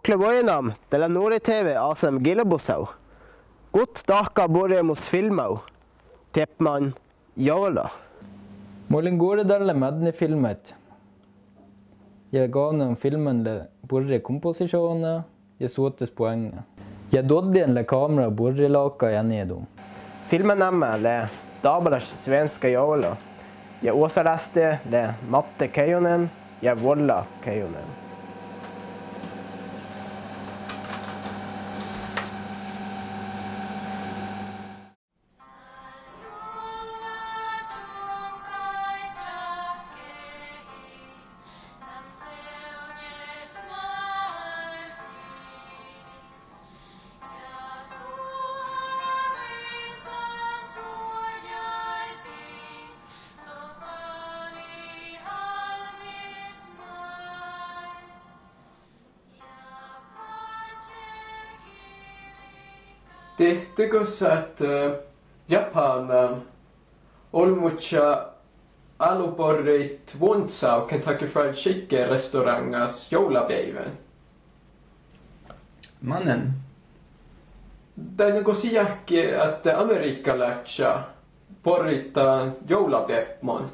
Oklevoinam, della Nori TV asem Gilebosau. Godt daka borremus filmau. Tepman Jarla. Molin goredalle medne filmet. Jeg gav noen filmen le borre komposisjoner, jeg såtes poenget. Jeg dodde en le kamera borre laka igjen i dem. Filmen emme le Dabalas svenska Jarla. Jeg åsaleste le Matte Keijonen, jeg Volla Keijonen. Tehtäkössä, että Japanan olmucha aluporrit Wonsau Kentucky Fried Chicken restaurangas joulapäivän. Mannen. Det är något siäkki, että amerikkalaisja porrittaa joulapäivän.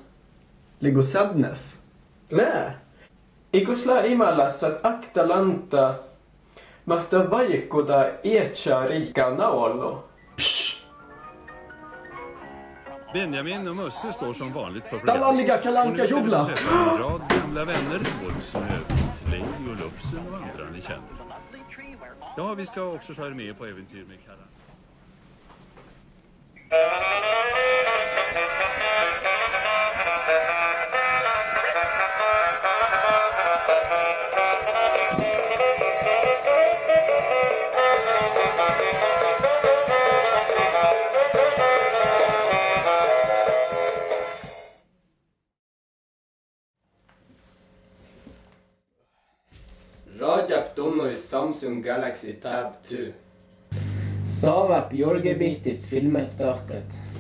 Lego sadness. Lää. Ikusla imalassa, että akta lanta mahtaa vaikkuta iätsä riikkaa naollo. Benjamin och Musse står som vanligt för Dallalliga kalanka jovla! En rad gamla vänner, både Snövit, Leif och Lufsen och andra ni känner. Ja, vi ska också ta er med på äventyr med Karan. Rajap Donnoy Samsung Galaxy Tab 2. Savap Jorgebitit filmet taket.